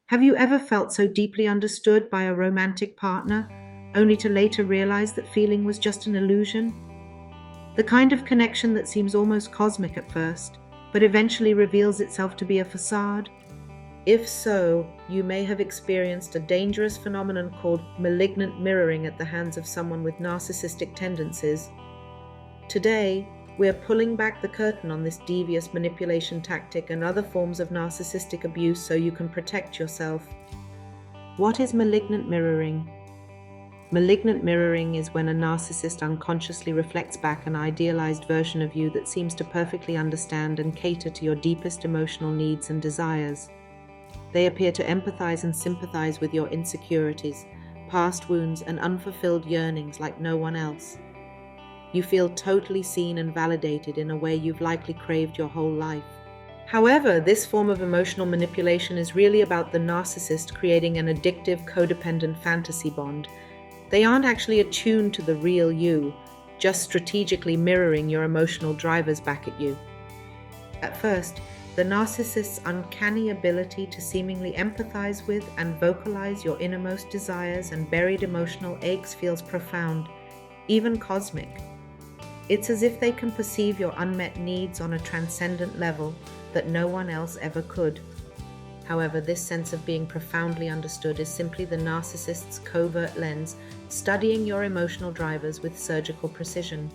Have you ever felt so deeply understood by a romantic partner, only to later realize that feeling was just an illusion? The kind of connection that seems almost cosmic at first, but eventually reveals itself to be a facade? If so, you may have experienced a dangerous phenomenon called malignant mirroring at the hands of someone with narcissistic tendencies. Today, we're pulling back the curtain on this devious manipulation tactic and other forms of narcissistic abuse so you can protect yourself. What is malignant mirroring? Malignant mirroring is when a narcissist unconsciously reflects back an idealized version of you that seems to perfectly understand and cater to your deepest emotional needs and desires. They appear to empathize and sympathize with your insecurities, past wounds, and unfulfilled yearnings like no one else. You feel totally seen and validated in a way you've likely craved your whole life. However, this form of emotional manipulation is really about the narcissist creating an addictive, codependent fantasy bond. They aren't actually attuned to the real you, just strategically mirroring your emotional drivers back at you. At first, the narcissist's uncanny ability to seemingly empathize with and vocalize your innermost desires and buried emotional aches feels profound, even cosmic. It's as if they can perceive your unmet needs on a transcendent level that no one else ever could. However, this sense of being profoundly understood is simply the narcissist's covert lens, studying your emotional drivers with surgical precision.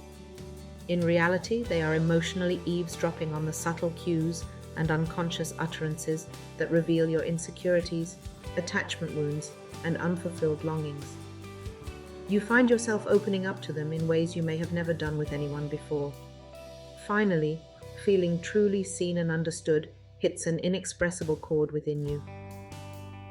In reality, they are emotionally eavesdropping on the subtle cues and unconscious utterances that reveal your insecurities, attachment wounds, and unfulfilled longings. You find yourself opening up to them in ways you may have never done with anyone before. Finally, feeling truly seen and understood hits an inexpressible chord within you.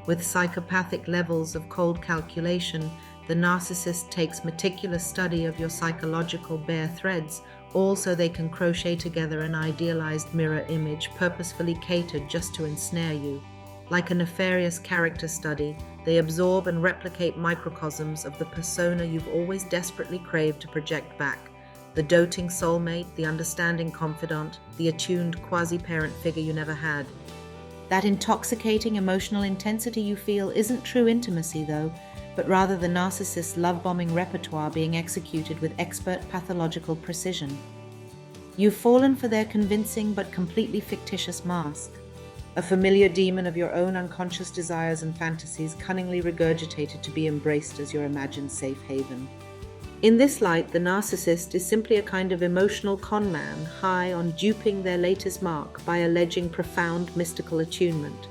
With psychopathic levels of cold calculation, the narcissist takes meticulous study of your psychological bare threads, all so they can crochet together an idealized mirror image purposefully catered just to ensnare you. Like a nefarious character study, they absorb and replicate microcosms of the persona you've always desperately craved to project back. The doting soulmate, the understanding confidant, the attuned quasi-parent figure you never had. That intoxicating emotional intensity you feel isn't true intimacy, though, but rather the narcissist's love-bombing repertoire being executed with expert pathological precision. You've fallen for their convincing but completely fictitious mask, a familiar demon of your own unconscious desires and fantasies cunningly regurgitated to be embraced as your imagined safe haven. In this light, the narcissist is simply a kind of emotional con man, high on duping their latest mark by alleging profound mystical attunement.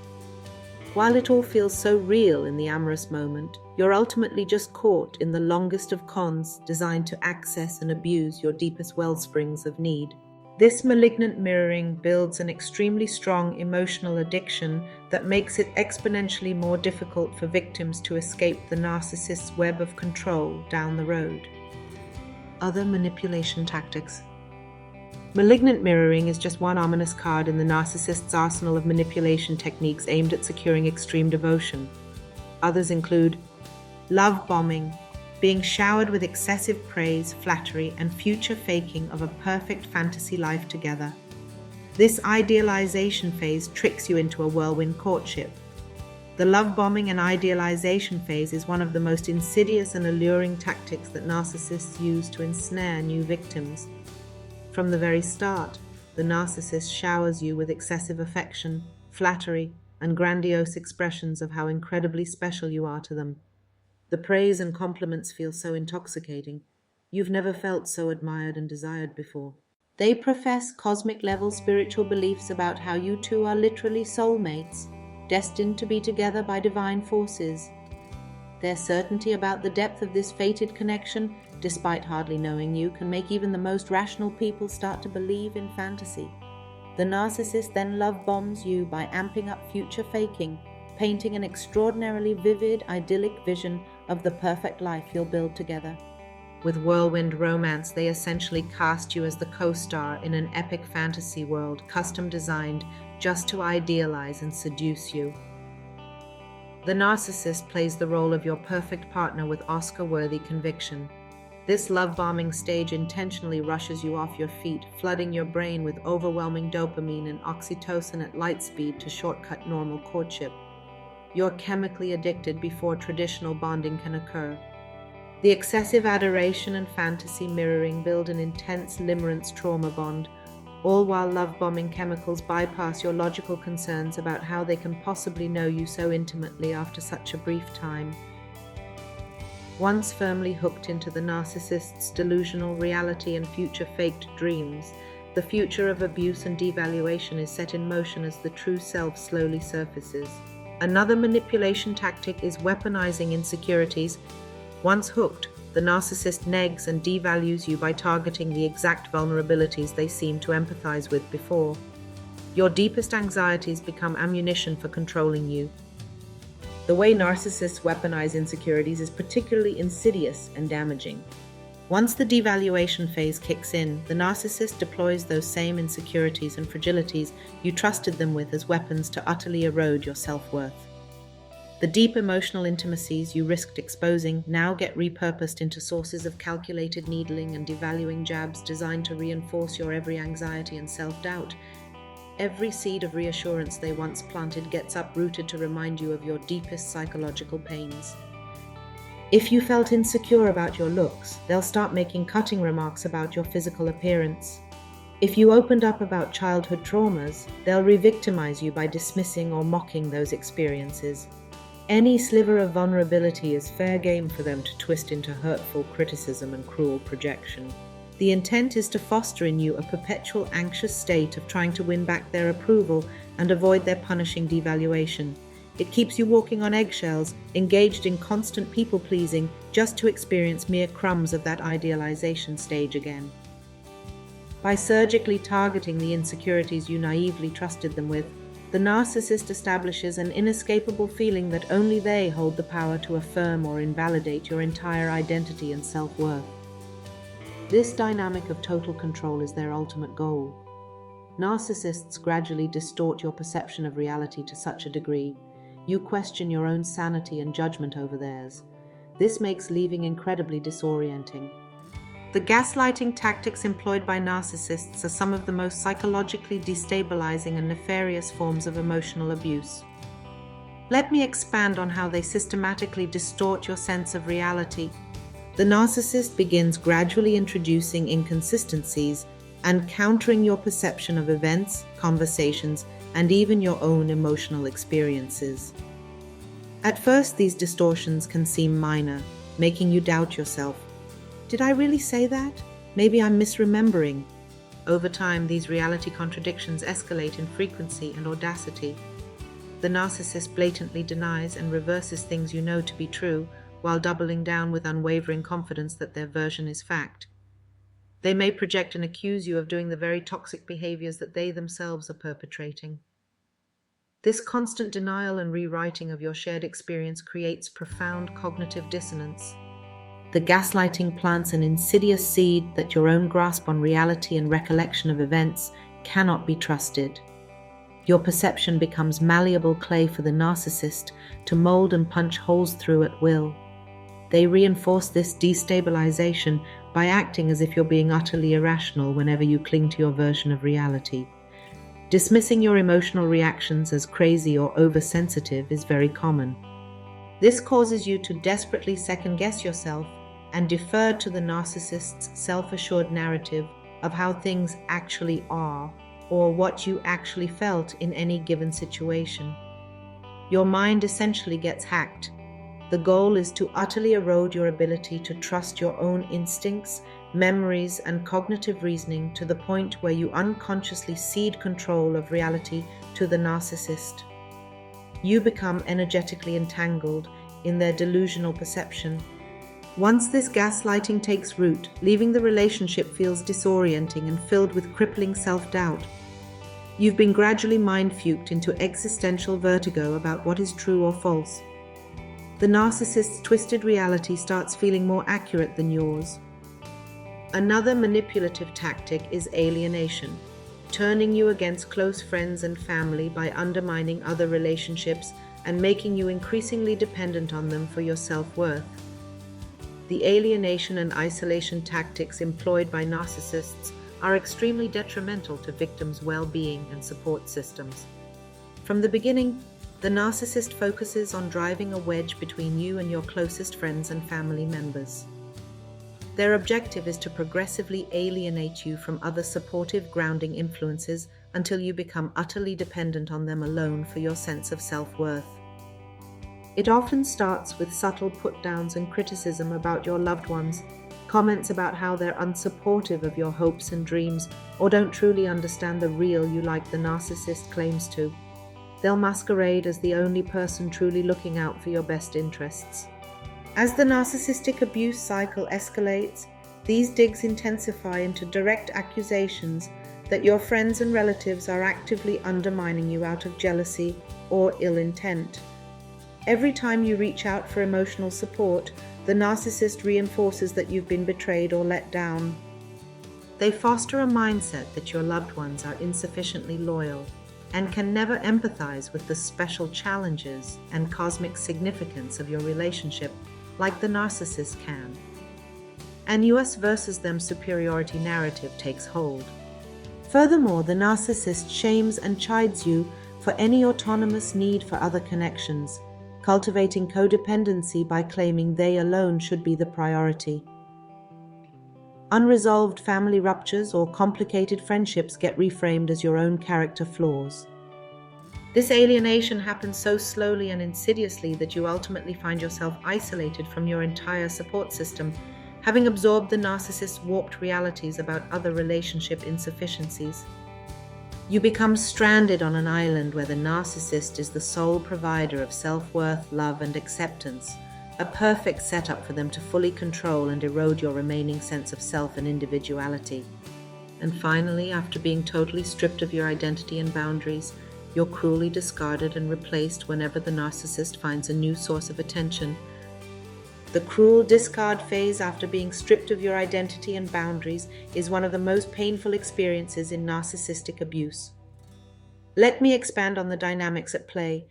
While it all feels so real in the amorous moment, you're ultimately just caught in the longest of cons designed to access and abuse your deepest wellsprings of need. This malignant mirroring builds an extremely strong emotional addiction that makes it exponentially more difficult for victims to escape the narcissist's web of control down the road. Other manipulation tactics. Malignant mirroring is just one ominous card in the narcissist's arsenal of manipulation techniques aimed at securing extreme devotion. Others include love bombing, being showered with excessive praise, flattery, and future faking of a perfect fantasy life together. This idealization phase tricks you into a whirlwind courtship. The love bombing and idealization phase is one of the most insidious and alluring tactics that narcissists use to ensnare new victims. From the very start, the narcissist showers you with excessive affection, flattery, and grandiose expressions of how incredibly special you are to them. The praise and compliments feel so intoxicating. You've never felt so admired and desired before. They profess cosmic-level spiritual beliefs about how you two are literally soulmates, destined to be together by divine forces. Their certainty about the depth of this fated connection, despite hardly knowing you, can make even the most rational people start to believe in fantasy. The narcissist then love bombs you by amping up future faking, painting an extraordinarily vivid, idyllic vision of the perfect life you'll build together. With whirlwind romance, they essentially cast you as the co-star in an epic fantasy world custom designed just to idealize and seduce you. The narcissist plays the role of your perfect partner with Oscar-worthy conviction. This love-bombing stage intentionally rushes you off your feet, flooding your brain with overwhelming dopamine and oxytocin at light speed to shortcut normal courtship. You're chemically addicted before traditional bonding can occur. The excessive adoration and fantasy mirroring build an intense limerence trauma bond, all while love-bombing chemicals bypass your logical concerns about how they can possibly know you so intimately after such a brief time. Once firmly hooked into the narcissist's delusional reality and future-faked dreams, the future of abuse and devaluation is set in motion as the true self slowly surfaces. Another manipulation tactic is weaponizing insecurities. Once hooked, the narcissist negs and devalues you by targeting the exact vulnerabilities they seem to empathize with before. Your deepest anxieties become ammunition for controlling you. The way narcissists weaponize insecurities is particularly insidious and damaging. Once the devaluation phase kicks in, the narcissist deploys those same insecurities and fragilities you trusted them with as weapons to utterly erode your self-worth. The deep emotional intimacies you risked exposing now get repurposed into sources of calculated needling and devaluing jabs designed to reinforce your every anxiety and self-doubt. Every seed of reassurance they once planted gets uprooted to remind you of your deepest psychological pains. If you felt insecure about your looks, they'll start making cutting remarks about your physical appearance. If you opened up about childhood traumas, they'll re-victimize you by dismissing or mocking those experiences. Any sliver of vulnerability is fair game for them to twist into hurtful criticism and cruel projection. The intent is to foster in you a perpetual anxious state of trying to win back their approval and avoid their punishing devaluation. It keeps you walking on eggshells, engaged in constant people-pleasing, just to experience mere crumbs of that idealization stage again. By surgically targeting the insecurities you naively trusted them with, the narcissist establishes an inescapable feeling that only they hold the power to affirm or invalidate your entire identity and self-worth. This dynamic of total control is their ultimate goal. Narcissists gradually distort your perception of reality to such a degree, you question your own sanity and judgment over theirs. This makes leaving incredibly disorienting. The gaslighting tactics employed by narcissists are some of the most psychologically destabilizing and nefarious forms of emotional abuse. Let me expand on how they systematically distort your sense of reality. The narcissist begins gradually introducing inconsistencies and countering your perception of events, conversations, and even your own emotional experiences. At first, these distortions can seem minor, making you doubt yourself. Did I really say that? Maybe I'm misremembering. Over time, these reality contradictions escalate in frequency and audacity. The narcissist blatantly denies and reverses things you know to be true, while doubling down with unwavering confidence that their version is fact. They may project and accuse you of doing the very toxic behaviors that they themselves are perpetrating. This constant denial and rewriting of your shared experience creates profound cognitive dissonance. The gaslighting plants an insidious seed that your own grasp on reality and recollection of events cannot be trusted. Your perception becomes malleable clay for the narcissist to mold and punch holes through at will. They reinforce this destabilization by acting as if you're being utterly irrational whenever you cling to your version of reality. Dismissing your emotional reactions as crazy or oversensitive is very common. This causes you to desperately second-guess yourself and defer to the narcissist's self-assured narrative of how things actually are or what you actually felt in any given situation. Your mind essentially gets hacked. The goal is to utterly erode your ability to trust your own instincts, memories, and cognitive reasoning to the point where you unconsciously cede control of reality to the narcissist. You become energetically entangled in their delusional perception. Once this gaslighting takes root, leaving the relationship feels disorienting and filled with crippling self-doubt. You've been gradually mind-fuked into existential vertigo about what is true or false. The narcissist's twisted reality starts feeling more accurate than yours. Another manipulative tactic is alienation, turning you against close friends and family by undermining other relationships and making you increasingly dependent on them for your self-worth. The alienation and isolation tactics employed by narcissists are extremely detrimental to victims' well-being and support systems. From the beginning, The narcissist focuses on driving a wedge between you and your closest friends and family members. Their objective is to progressively alienate you from other supportive, grounding influences until you become utterly dependent on them alone for your sense of self-worth. It often starts with subtle put-downs and criticism about your loved ones, comments about how they're unsupportive of your hopes and dreams or don't truly understand the real you like the narcissist claims to. They'll masquerade as the only person truly looking out for your best interests. As the narcissistic abuse cycle escalates, these digs intensify into direct accusations that your friends and relatives are actively undermining you out of jealousy or ill intent. Every time you reach out for emotional support, the narcissist reinforces that you've been betrayed or let down. They foster a mindset that your loved ones are insufficiently loyal and can never empathize with the special challenges and cosmic significance of your relationship like the narcissist can. An us versus them superiority narrative takes hold. Furthermore, the narcissist shames and chides you for any autonomous need for other connections, cultivating codependency by claiming they alone should be the priority. Unresolved family ruptures or complicated friendships get reframed as your own character flaws. This alienation happens so slowly and insidiously that you ultimately find yourself isolated from your entire support system, having absorbed the narcissist's warped realities about other relationship insufficiencies. You become stranded on an island where the narcissist is the sole provider of self-worth, love, and acceptance, a perfect setup for them to fully control and erode your remaining sense of self and individuality. And finally, after being totally stripped of your identity and boundaries, you're cruelly discarded and replaced whenever the narcissist finds a new source of attention. The cruel discard phase after being stripped of your identity and boundaries is one of the most painful experiences in narcissistic abuse. Let me expand on the dynamics at play.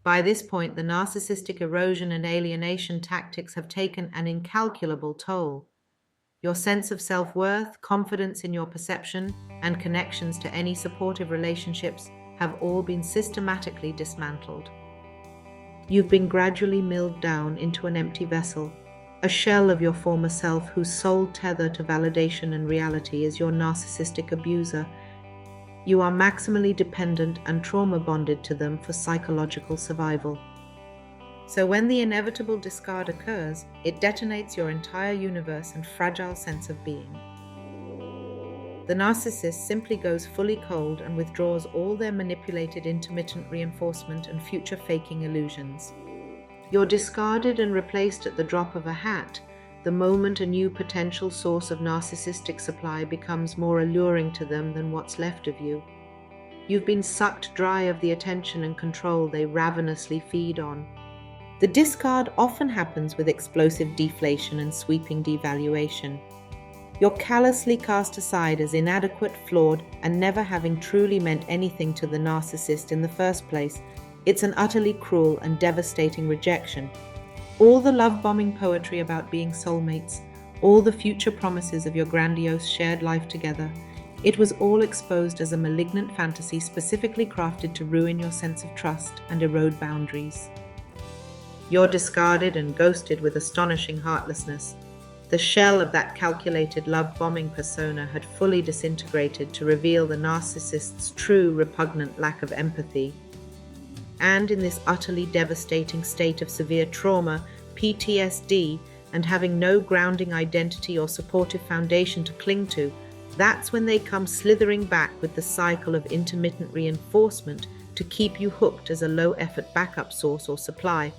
By this point, the narcissistic erosion and alienation tactics have taken an incalculable toll. Your sense of self-worth, confidence in your perception, and connections to any supportive relationships have all been systematically dismantled. You've been gradually milled down into an empty vessel, a shell of your former self whose sole tether to validation and reality is your narcissistic abuser. You are maximally dependent and trauma-bonded to them for psychological survival. So when the inevitable discard occurs, it detonates your entire universe and fragile sense of being. The narcissist simply goes fully cold and withdraws all their manipulated intermittent reinforcement and future-faking illusions. You're discarded and replaced at the drop of a hat, the moment a new potential source of narcissistic supply becomes more alluring to them than what's left of you. You've been sucked dry of the attention and control they ravenously feed on. The discard often happens with explosive deflation and sweeping devaluation. You're callously cast aside as inadequate, flawed, and never having truly meant anything to the narcissist in the first place. It's an utterly cruel and devastating rejection. All the love-bombing poetry about being soulmates, all the future promises of your grandiose shared life together, it was all exposed as a malignant fantasy specifically crafted to ruin your sense of trust and erode boundaries. You're discarded and ghosted with astonishing heartlessness. The shell of that calculated love-bombing persona had fully disintegrated to reveal the narcissist's true repugnant lack of empathy. And in this utterly devastating state of severe trauma, PTSD, and having no grounding identity or supportive foundation to cling to, that's when they come slithering back with the cycle of intermittent reinforcement to keep you hooked as a low-effort backup source or supply.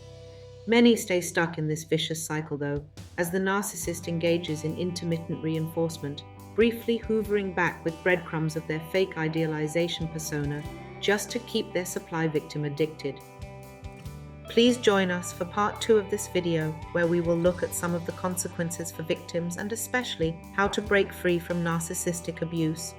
Many stay stuck in this vicious cycle, though, as the narcissist engages in intermittent reinforcement, briefly hoovering back with breadcrumbs of their fake idealization persona just to keep their supply victim addicted. Please join us for part 2 of this video, where we will look at some of the consequences for victims and especially how to break free from narcissistic abuse.